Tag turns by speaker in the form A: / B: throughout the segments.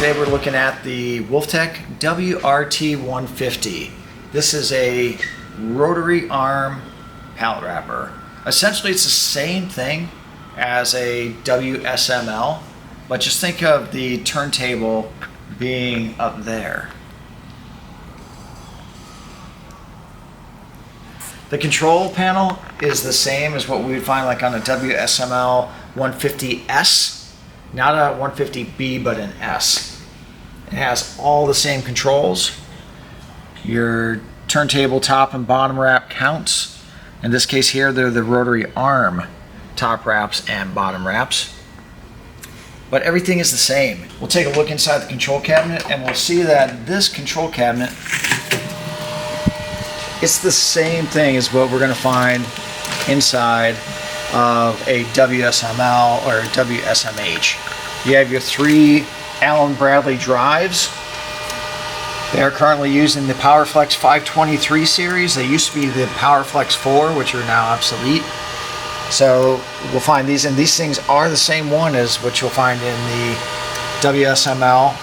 A: Today we're looking at the Wulftec WRT-150. This is a rotary arm pallet wrapper. Essentially it's the same thing as a WSML, but just think of the turntable being up there. The control panel is the same as what we would find like on a WSML 150S. Not a 150B, but an S. It has all the same controls. Your turntable top and bottom wrap counts. In this case here, they're the rotary arm top wraps and bottom wraps. But everything is the same. We'll take a look inside the control cabinet and we'll see that this control cabinet, it's the same thing as what we're going to find inside of a WSML or a WSMH. You have your 3 Allen Bradley drives. They are currently using the PowerFlex 523 series. They used to be the PowerFlex 4, which are now obsolete. So we'll find these, and these things are the same one as what you'll find in the WSML,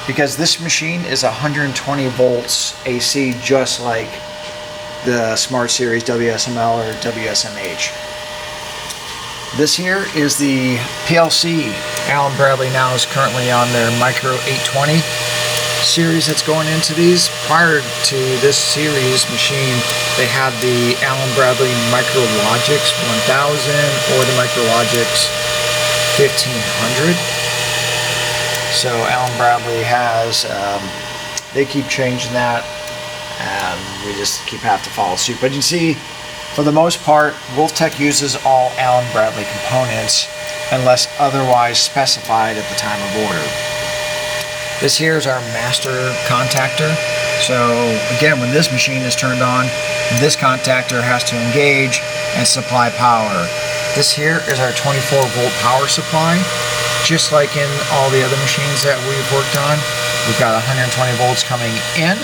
A: because this machine is 120 volts AC, just like the Smart Series WSML or WSMH. This here is the PLC. Allen Bradley now is currently on their Micro 820 series that's going into these. Prior to this series machine, they had the Allen Bradley Micrologix 1000 or the Micrologix 1500. So Allen Bradley has, they keep changing that, and we just have to follow suit. But you can see, for the most part, Wulftec uses all Allen Bradley components unless otherwise specified at the time of order. This here is our master contactor. So again, when this machine is turned on, this contactor has to engage and supply power. This here is our 24 volt power supply. Just like in all the other machines that we've worked on, we've got 120 volts coming in,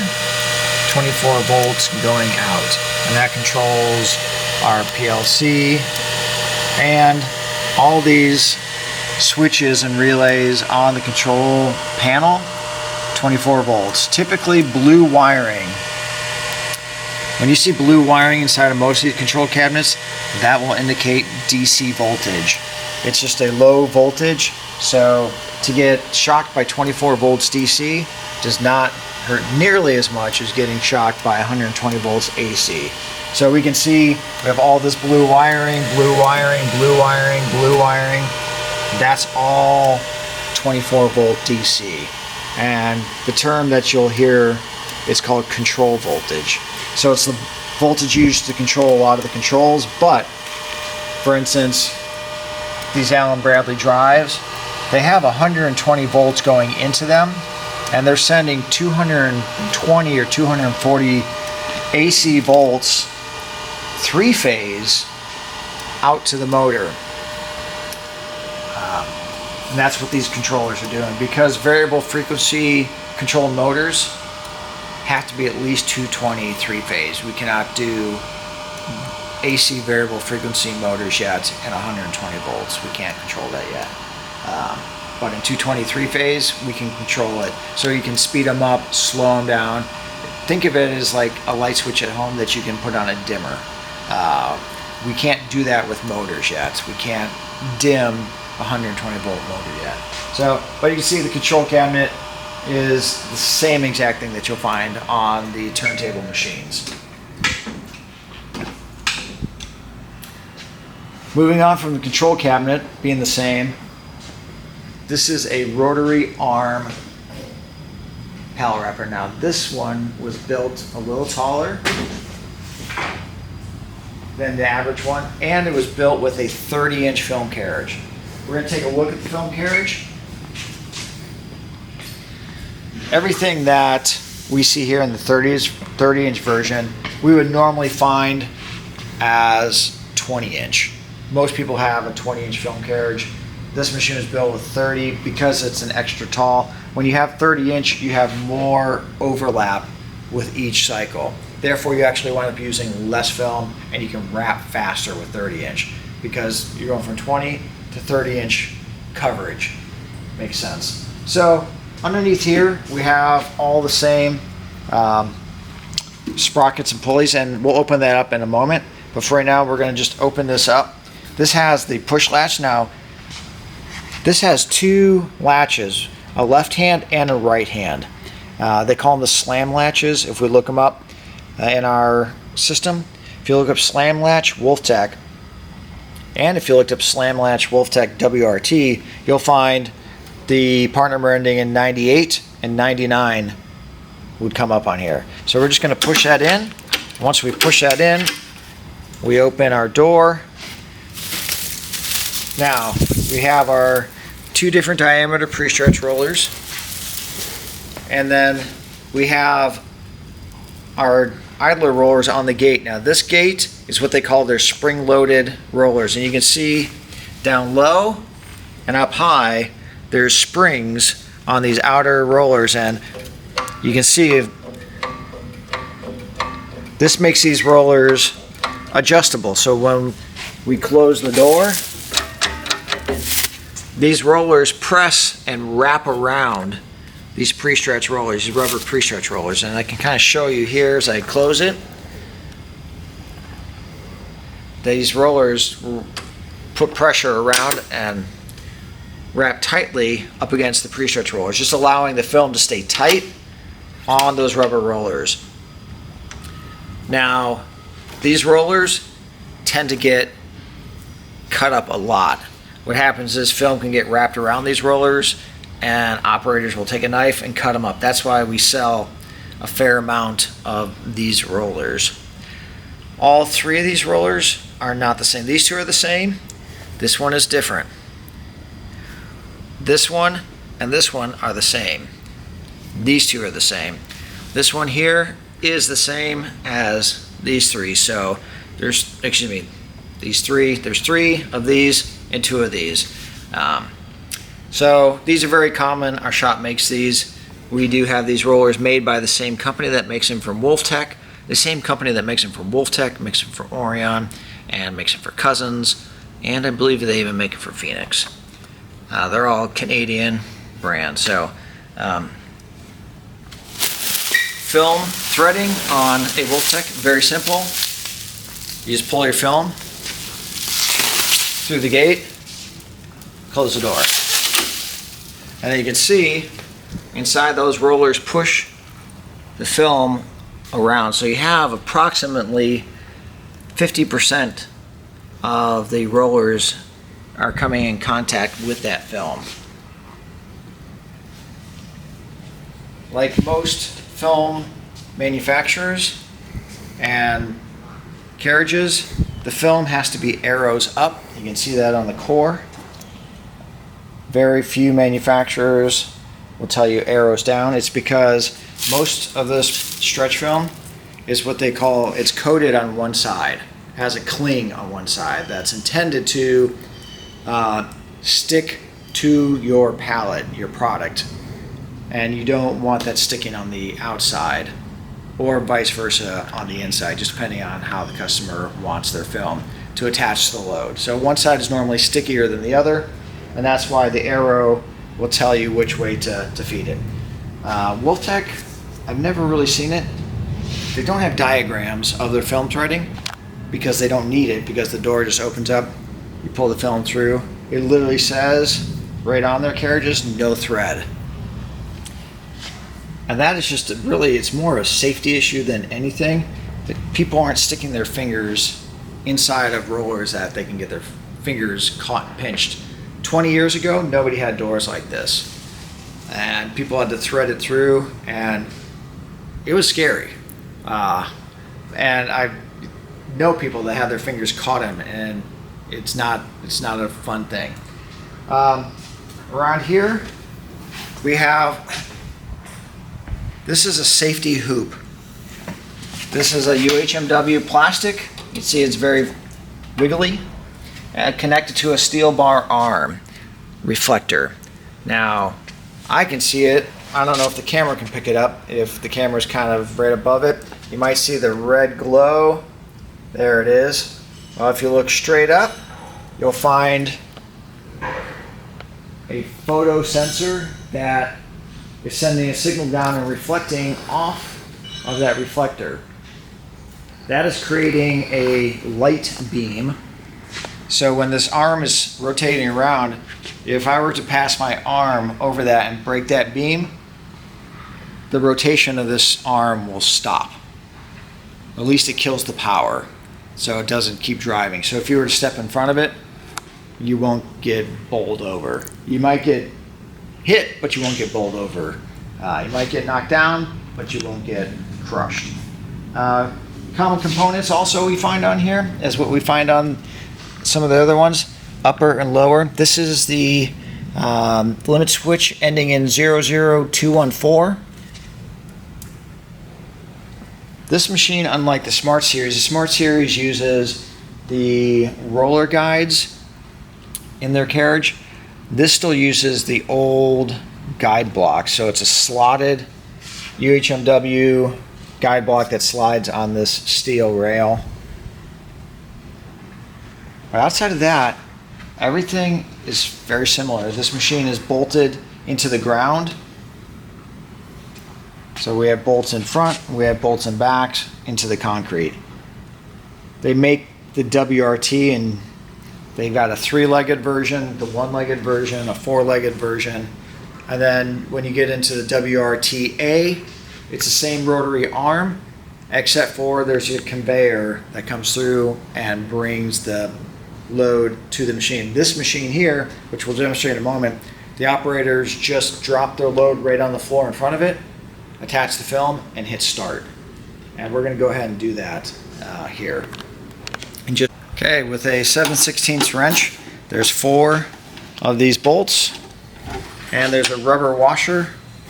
A: 24 volts going out, and that controls our PLC and all these switches and relays on the control panel. 24 volts, typically blue wiring. When you see blue wiring inside of most of these control cabinets, that will indicate DC voltage. It's just a low voltage, so to get shocked by 24 volts DC does not hurt nearly as much as getting shocked by 120 volts AC. So we can see we have all this blue wiring, blue wiring, blue wiring, blue wiring. That's all 24 volt DC. And the term that you'll hear is called control voltage. So it's the voltage used to control a lot of the controls, but for instance, these Allen Bradley drives, they have 120 volts going into them, and they're sending 220 or 240 AC volts, 3-phase, out to the motor. And that's what these controllers are doing. Because variable frequency control motors have to be at least 220 3-phase. We cannot do AC variable frequency motors yet at 120 volts. We can't control that yet. But in 220 3-phase, we can control it. So you can speed them up, slow them down. Think of it as like a light switch at home that you can put on a dimmer. We can't do that with motors yet. We can't dim a 120 volt motor yet. So, but you can see the control cabinet is the same exact thing that you'll find on the turntable machines. Moving on from the control cabinet being the same, this is a rotary arm pallet wrapper. Now this one was built a little taller than the average one, and it was built with a 30-inch film carriage. We're going to take a look at the film carriage. Everything that we see here in the 30-inch version, we would normally find as 20-inch. Most people have a 20-inch film carriage. This machine is built with 30 because it's an extra tall. When you have 30-inch, you have more overlap with each cycle. Therefore, you actually wind up using less film, and you can wrap faster with 30-inch because you're going from 20 to 30-inch coverage. Makes sense. So underneath here we have all the same sprockets and pulleys, and we'll open that up in a moment. But for right now, we're going to just open this up. This has the push latch. Now, this has two latches, a left hand and a right hand. They call them the slam latches if we look them up in our system. If you look up slam latch Wulftec, and if you looked up slam latch Wulftec WRT, you'll find the part number ending in 98 and 99 would come up on here. So we're just going to push that in. Once we push that in, we open our door. Now we have our two different diameter pre-stretch rollers, and then we have our idler rollers on the gate. Now this gate is what they call their spring-loaded rollers, and you can see down low and up high there's springs on these outer rollers, and you can see this makes these rollers adjustable. So when we close the door, these rollers press and wrap around these pre-stretch rollers, these rubber pre-stretch rollers, and I can kind of show you here as I close it. These rollers put pressure around and wrap tightly up against the pre-stretch rollers, just allowing the film to stay tight on those rubber rollers. Now, these rollers tend to get cut up a lot. What happens is film can get wrapped around these rollers, and operators will take a knife and cut them up. That's why we sell a fair amount of these rollers. All three of these rollers are not the same. These two are the same. This one is different. This one and this one are the same. These two are the same. This one here is the same as these three. So there's, excuse me, these three. There's three of these and two of these. So these are very common. Our shop makes these. We do have these rollers made by the same company that makes them from Wulftec. The same company that makes them for Wulftec makes them for Orion and makes them for Cousins, and I believe they even make it for Phoenix. They're all Canadian brands. So film threading on a Wulftec, very simple. You just pull your film through the gate, close the door. And then you can see inside those rollers push the film around. So you have approximately 50% of the rollers are coming in contact with that film. Like most film manufacturers and carriages, the film has to be arrows up. You can see that on the core. Very few manufacturers will tell you arrows down. It's because most of this stretch film is what they call, it's coated on one side. It has a cling on one side that's intended to stick to your pallet, your product. And you don't want that sticking on the outside, or vice versa on the inside, just depending on how the customer wants their film to attach to the load. So one side is normally stickier than the other, and that's why the arrow will tell you which way to feed it. Wulftec, I've never really seen it. They don't have diagrams of their film threading because they don't need it, because the door just opens up, you pull the film through. It literally says right on their carriages, no thread. And that is just really, it's more a safety issue than anything. That people aren't sticking their fingers inside of rollers that they can get their fingers caught and pinched. 20 years ago, nobody had doors like this. And people had to thread it through, and it was scary. And I know people that have their fingers caught in, and it's not a fun thing. Around here, we have, this is a safety hoop. This is a UHMW plastic. You can see it's very wiggly, and connected to a steel bar arm reflector. Now, I can see it. I don't know if the camera can pick it up. If the camera's kind of right above it, you might see the red glow. There it is. Well, if you look straight up, you'll find a photo sensor that is sending a signal down and reflecting off of that reflector. That is creating a light beam. So when this arm is rotating around, if I were to pass my arm over that and break that beam, the rotation of this arm will stop. At least it kills the power, so it doesn't keep driving. So if you were to step in front of it, you won't get bowled over. You might get hit, but you won't get bowled over. You might get knocked down, but you won't get crushed. Common components also we find on here, as what we find on some of the other ones, upper and lower. This is the limit switch ending in 00214. This machine, unlike the Smart Series, the Smart Series uses the roller guides in their carriage. This still uses the old guide block, so it's a slotted UHMW guide block that slides on this steel rail. But outside of that, everything is very similar. This machine is bolted into the ground. So we have bolts in front, we have bolts in back into the concrete. They make the WRT, and they got a 3-legged version, the 1-legged version, a 4-legged version. And then when you get into the WRT-A, it's the same rotary arm, except for there's a conveyor that comes through and brings the load to the machine. This machine here, which we'll demonstrate in a moment, the operators just drop their load right on the floor in front of it, attach the film, and hit start. And we're going to go ahead and do that here. Okay, with a 7/16 wrench, there's 4 of these bolts, and there's a rubber washer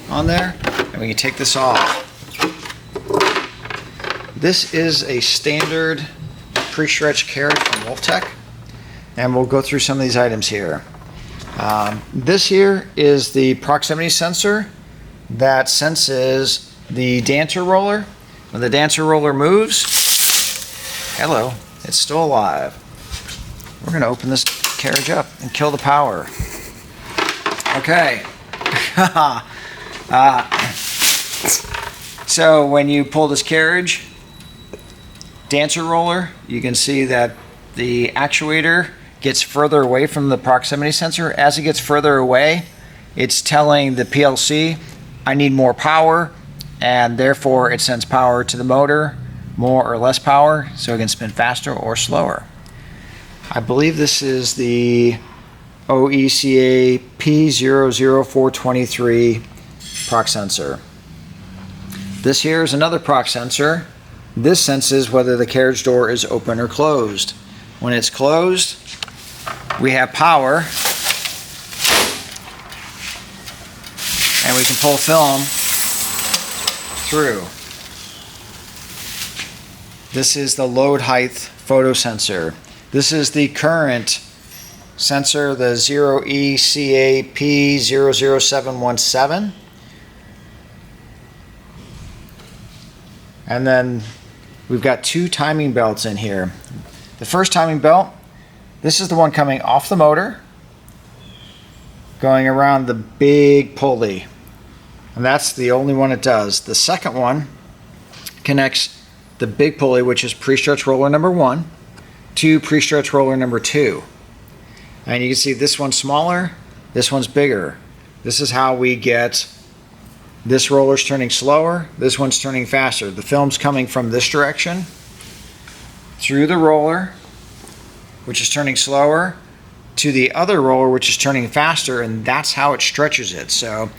A: on there, and we can take this off. This is a standard pre-stretch carriage from Wulftec, and we'll go through some of these items here. This here is the proximity sensor that senses the dancer roller. When the dancer roller moves, hello, it's still alive. We're going to open this carriage up and kill the power. Okay. So when you pull this carriage, dancer roller, you can see that the actuator gets further away from the proximity sensor. As it gets further away, it's telling the PLC, I need more power, and therefore it sends power to the motor, more or less power, so it can spin faster or slower. I believe this is the OECA P00423 proc sensor. This here is another proc sensor. This senses whether the carriage door is open or closed. When it's closed, we have power, and we can pull film through. This is the load height photo sensor. This is the current sensor, the 0ECA P00717. And then we've got 2 timing belts in here. The first timing belt, this is the one coming off the motor, going around the big pulley. And that's the only one it does. The second one connects the big pulley, which is pre-stretch roller number 1, to pre-stretch roller number 2. And you can see this one's smaller, this one's bigger. This is how we get this roller's turning slower, this one's turning faster. The film's coming from this direction through the roller, which is turning slower, to the other roller, which is turning faster, and that's how it stretches it. So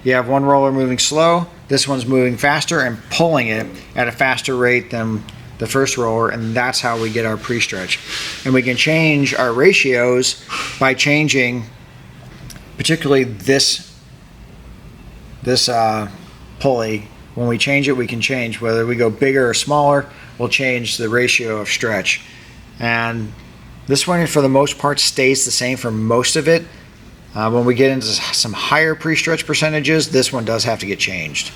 A: you have one roller moving slow, this one's moving faster and pulling it at a faster rate than the first roller, and that's how we get our pre-stretch. And we can change our ratios by changing particularly this pulley. When we change it, we can change whether we go bigger or smaller. We'll change the ratio of stretch. And this one, for the most part, stays the same for most of it. When we get into some higher pre-stretch percentages, this one does have to get changed.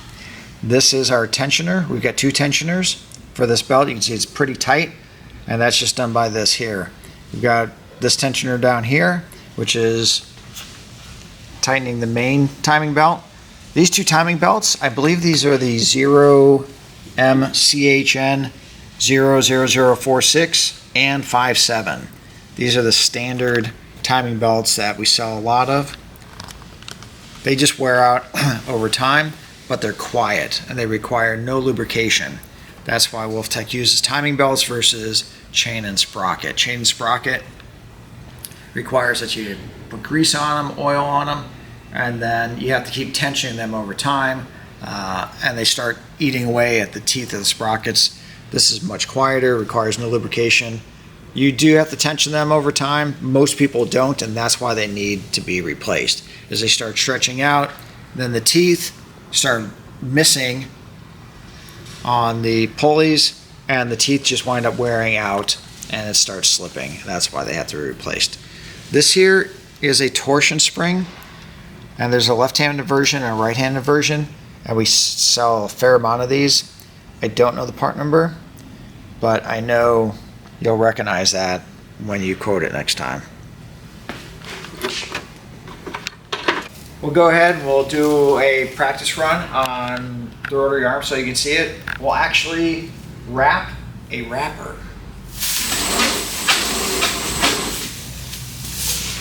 A: This is our tensioner. We've got 2 tensioners for this belt. You can see it's pretty tight, and that's just done by this here. We've got this tensioner down here, which is tightening the main timing belt. These two timing belts, I believe these are the 0MCHN 00046 and 57. These are the standard timing belts that we sell a lot of. They just wear out over time, but they're quiet and they require no lubrication. That's why Wulftec uses timing belts versus chain and sprocket. Chain and sprocket requires that you put grease on them, oil on them, and then you have to keep tensioning them over time, and they start eating away at the teeth of the sprockets. This is much quieter, requires no lubrication. You do have to tension them over time. Most people don't, and that's why they need to be replaced. As they start stretching out, then the teeth start missing on the pulleys, and the teeth just wind up wearing out, and it starts slipping. That's why they have to be replaced. This here is a torsion spring, and there's a left-handed version and a right-handed version, and we sell a fair amount of these. I don't know the part number, but I know you'll recognize that when you quote it next time. We'll go ahead and we'll do a practice run on the rotary arm so you can see it. We'll actually wrap a wrapper.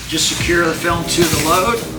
A: Just secure the film to the load.